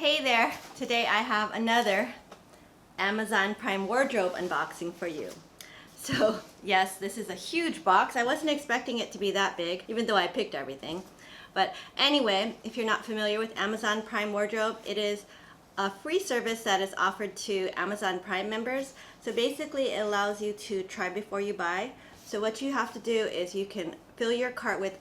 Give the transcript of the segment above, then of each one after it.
Hey there! Today I have another Amazon Prime wardrobe unboxing for you. So yes, this is a huge box. I wasn't expecting it to be that big, even though I picked everything. But anyway, if you're not familiar with Amazon Prime wardrobe, it is a free service that is offered to Amazon Prime members. So basically it allows you to try before you buy. So what you have to do is you can fill your cart with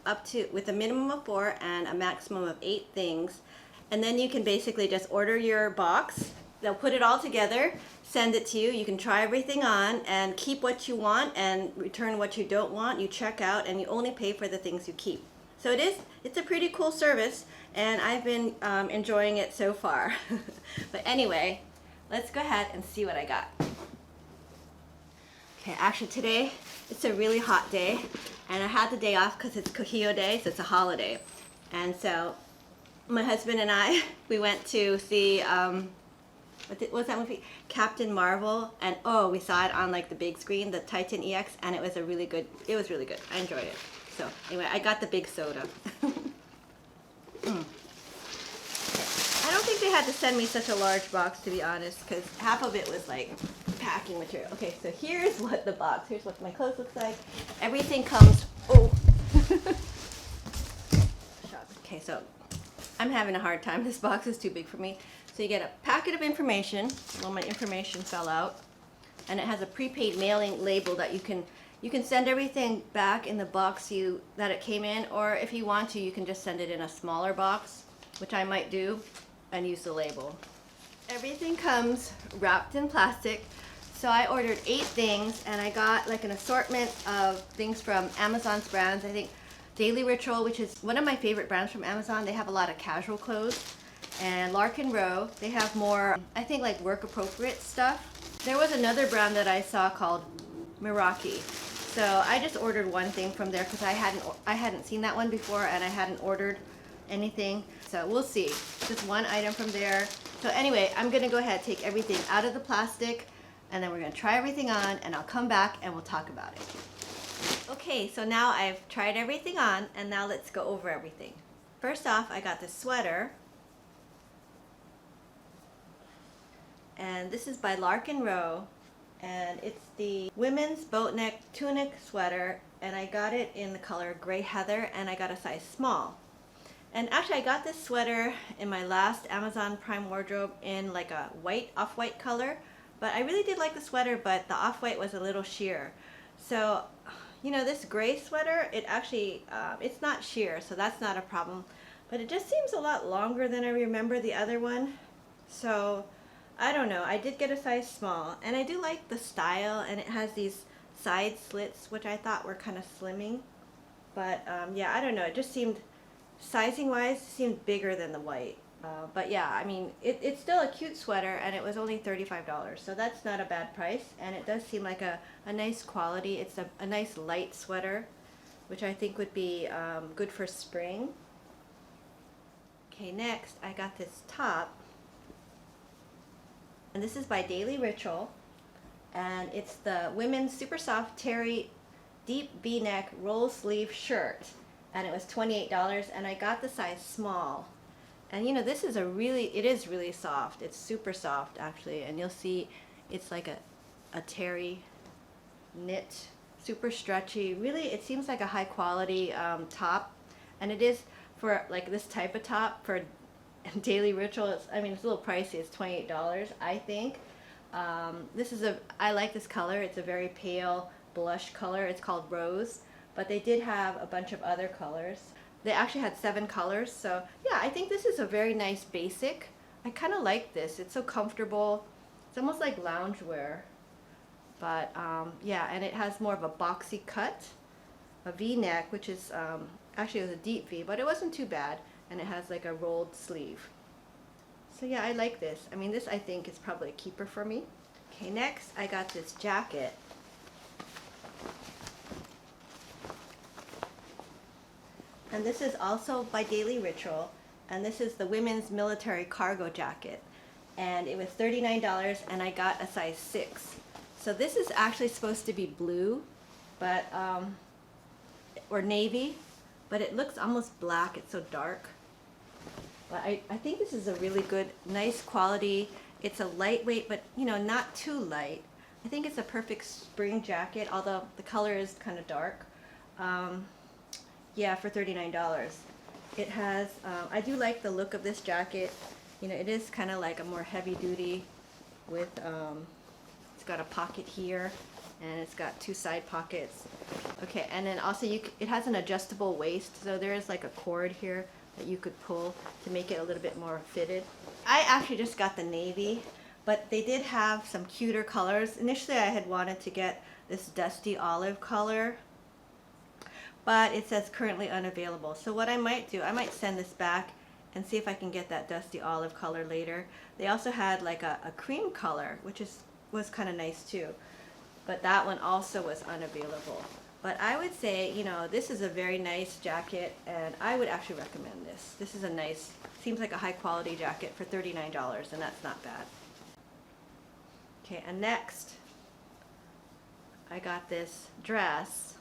a minimum of 4 and a maximum of 8 things. And then you can basically just order your box. They'll put it all together, send it to you. You can try everything on and keep what you want and return what you don't want. You check out and you only pay for the things you keep. So it's a pretty cool service, and I've been enjoying it so far. But anyway, let's go ahead and see what I got. Okay, actually today it's a really hot day, and I had the day off because it's Kohio Day, so it's a holiday. And so my husband and I, we went to see, what was that movie? Captain Marvel, and oh, we saw it on like the big screen, the Titan EX, and it was really good. I enjoyed it. So anyway, I got the big soda. I don't think they had to send me such a large box, to be honest, because half of it was like packing material. Okay, so here's what my clothes looks like. Everything comes, oh. Okay, so I'm having a hard time. This box is too big for me. So you get a packet of information. Well, my information fell out. And it has a prepaid mailing label that you can send everything back in the box that it came in, or if you want to, you can just send it in a smaller box, which I might do, and use the label. Everything comes wrapped in plastic. So I ordered 8 things, and I got like an assortment of things from Amazon's brands. I think Daily Ritual, which is one of my favorite brands from Amazon. They have a lot of casual clothes. And Larkin Row, they have more, I think, like work appropriate stuff. There was another brand that I saw called Meraki. So I just ordered one thing from there because I hadn't seen that one before, and I hadn't ordered anything. So we'll see. Just one item from there. So anyway, I'm gonna go ahead and take everything out of the plastic, and then we're gonna try everything on, and I'll come back and we'll talk about it. Okay, so now I've tried everything on, and now let's go over everything. First off, I got this sweater. And this is by Larkin Row, and it's the women's boat neck tunic sweater, and I got it in the color Gray Heather, and I got a size small. And actually I got this sweater in my last Amazon Prime wardrobe in like a white, off-white color, but I really did like the sweater, but the off-white was a little sheer. So, you know, this gray sweater, it actually, it's not sheer, so that's not a problem, but it just seems a lot longer than I remember the other one. So I don't know, I did get a size small, and I do like the style, and it has these side slits, which I thought were kind of slimming. But yeah, I don't know, it just seemed, sizing wise, seemed bigger than the white. But yeah, I mean, it's still a cute sweater, and it was only $35, so that's not a bad price, and it does seem like a nice quality. It's a nice light sweater, which I think would be good for spring. Okay, next I got this top. And this is by Daily Ritual, and it's the women's super soft terry deep V-neck roll sleeve shirt, and it was $28, and I got the size small. And you know, this is it is really soft. It's super soft actually, and you'll see it's like a terry knit, super stretchy. Really, it seems like a high quality top, and it is for like this type of top for Daily Ritual. I mean, it's a little pricey. It's $28, I think. I like this color. It's a very pale blush color. It's called Rose, but they did have a bunch of other colors. They actually had 7 colors. So yeah, I think this is a very nice basic. I kind of like this. It's so comfortable. It's almost like loungewear, but yeah, and it has more of a boxy cut, a V-neck, which is actually it was a deep V, but it wasn't too bad. And it has like a rolled sleeve. So yeah, I like this. I mean, this I think is probably a keeper for me. Okay, next I got this jacket. And this is also by Daily Ritual. And this is the women's military cargo jacket. And it was $39, and I got a size 6. So this is actually supposed to be blue, but or navy, but it looks almost black. It's so dark. But I think this is a really good, nice quality. It's a lightweight, but you know, not too light. I think it's a perfect spring jacket, although the color is kind of dark. Um, yeah, for $39. It has, I do like the look of this jacket. You know, it is kind of like a more heavy duty with, it's got a pocket here and it's got two side pockets. Okay, and then also it has an adjustable waist, so there is like a cord here that you could pull to make it a little bit more fitted. I actually just got the navy, but they did have some cuter colors. Initially I had wanted to get this dusty olive color, but it says currently unavailable. So what I might do, I might send this back and see if I can get that dusty olive color later. They also had like a cream color, which was kind of nice too, but that one also was unavailable. But I would say, you know, this is a very nice jacket, and I would actually recommend this. This is a nice, seems like a high quality jacket for $39, and that's not bad. Okay, and next, I got this dress,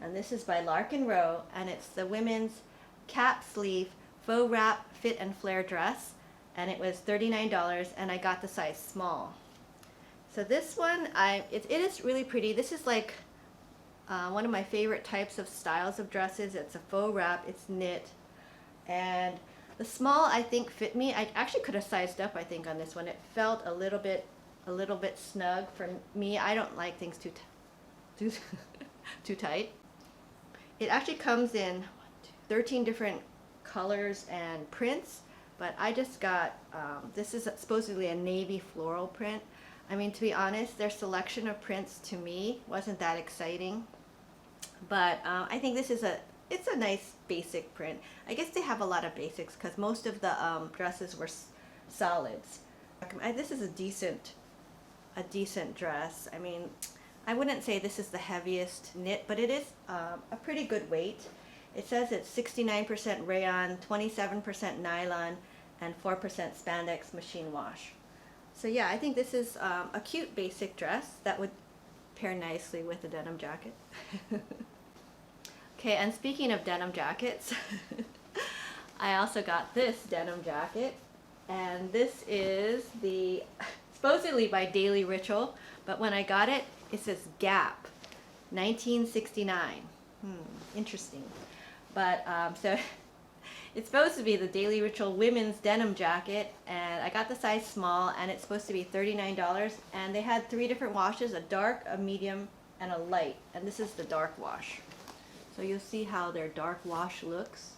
and this is by Larkin Rowe, and it's the women's cap sleeve faux wrap fit and flare dress, and it was $39, and I got the size small. So this one, it is really pretty. This is like one of my favorite types of styles of dresses. It's a faux wrap, it's knit, and the small I think fit me. I actually could have sized up, I think, on this one. It felt a little bit snug for me. I don't like things too tight. It actually comes in 13 different colors and prints, but I just got, this is supposedly a navy floral print. I mean, to be honest, their selection of prints to me wasn't that exciting, but I think this is it's a nice basic print. I guess they have a lot of basics because most of the dresses were solids. This is a decent dress. I mean, I wouldn't say this is the heaviest knit, but it is a pretty good weight. It says it's 69% rayon, 27% nylon, and 4% spandex machine wash. So yeah, I think this is a cute basic dress that would pair nicely with a denim jacket. Okay, and speaking of denim jackets, I also got this denim jacket, and this is supposedly by Daily Ritual, but when I got it, it says Gap, 1969. Interesting. But so it's supposed to be the Daily Ritual women's denim jacket, and I got the size small, and it's supposed to be $39, and they had 3 different washes, a dark, a medium, and a light, and this is the dark wash. So you'll see how their dark wash looks,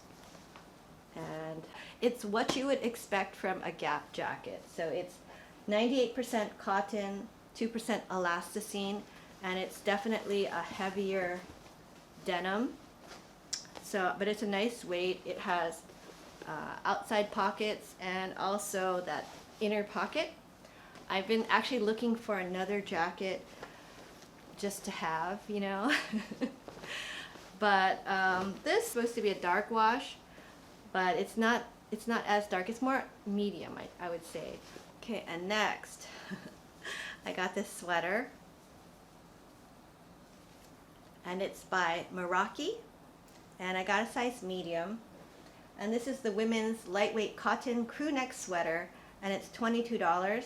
and it's what you would expect from a Gap jacket. So it's 98% cotton, 2% elasticine, and it's definitely a heavier denim. So, but it's a nice weight. It has outside pockets and also that inner pocket. I've been actually looking for another jacket just to have, you know. But this is supposed to be a dark wash, but it's not as dark. It's more medium, I would say. Okay, and next, I got this sweater, and it's by Meraki, and I got a size medium, and this is the women's lightweight cotton crew neck sweater, and it's $22.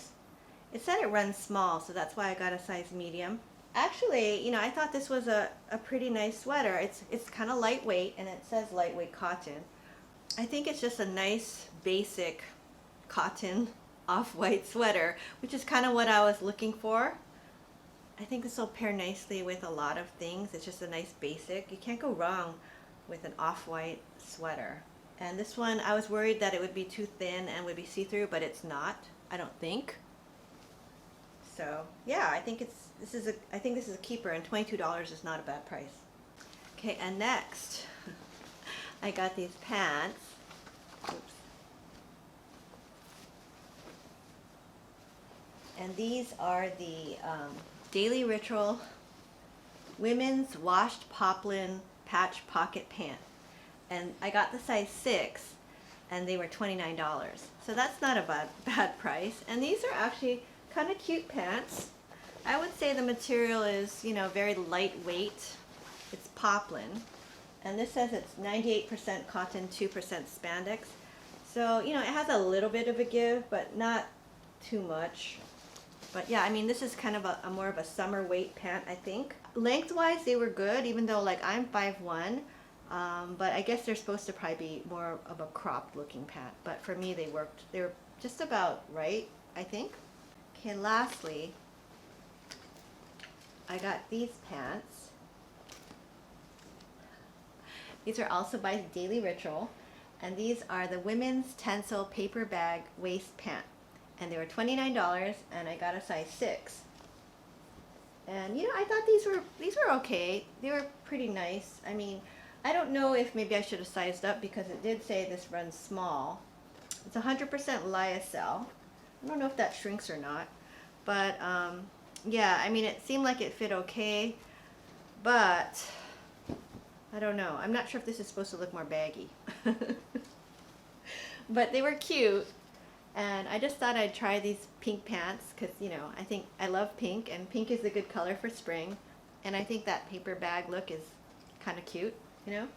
It said it runs small, so that's why I got a size medium. Actually, you know, I thought this was a pretty nice sweater. It's kind of lightweight, and it says lightweight cotton. I think it's just a nice basic cotton off-white sweater, which is kind of what I was looking for. I think this will pair nicely with a lot of things. It's just a nice basic. You can't go wrong with an off-white sweater. And this one, I was worried that it would be too thin and would be see-through, but it's not, I don't think. So yeah, I think this is a keeper, and $22 is not a bad price. Okay, and next, I got these pants. Oops. And these are the Daily Ritual women's washed poplin patch pocket pant. And I got the size 6, and they were $29. So that's not a bad price. And these are actually kind of cute pants. I would say the material is, you know, very lightweight. It's poplin. And this says it's 98% cotton, 2% spandex. So, you know, it has a little bit of a give, but not too much. But yeah, I mean, this is kind of a more of a summer weight pant, I think. Lengthwise, they were good, even though like I'm 5'1", but I guess they're supposed to probably be more of a cropped looking pant. But for me, they worked. They were just about right, I think. Okay, lastly, I got these pants. These are also by Daily Ritual, and these are the women's Tencel paper bag waist pant. And they were $29, and I got a size 6. And you know, I thought these were okay. They were pretty nice. I mean, I don't know if maybe I should have sized up because it did say this runs small. It's 100% lyocell. I don't know if that shrinks or not, but yeah, I mean, it seemed like it fit okay, but I don't know. I'm not sure if this is supposed to look more baggy. But they were cute. And I just thought I'd try these pink pants because, you know, I think I love pink, and pink is a good color for spring. And I think that paper bag look is kind of cute, you know?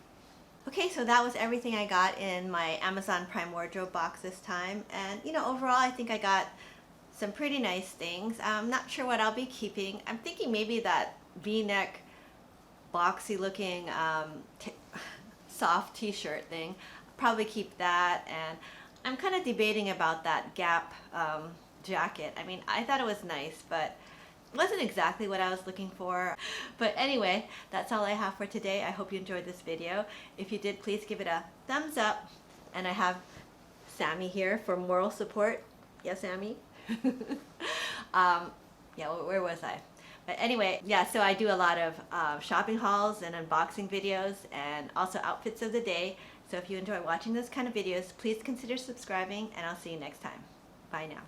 Okay, so that was everything I got in my Amazon Prime wardrobe box this time. And, you know, overall I think I got some pretty nice things. I'm not sure what I'll be keeping. I'm thinking maybe that V-neck, boxy looking soft t-shirt thing. I'll probably keep that, and I'm kind of debating about that Gap jacket. I mean, I thought it was nice, but it wasn't exactly what I was looking for. But anyway, that's all I have for today. I hope you enjoyed this video. If you did, please give it a thumbs up. And I have Sammy here for moral support. Yes, Sammy? Yeah, where was I? But anyway, yeah, so I do a lot of shopping hauls and unboxing videos, and also outfits of the day. So if you enjoy watching those kind of videos, please consider subscribing, and I'll see you next time. Bye now.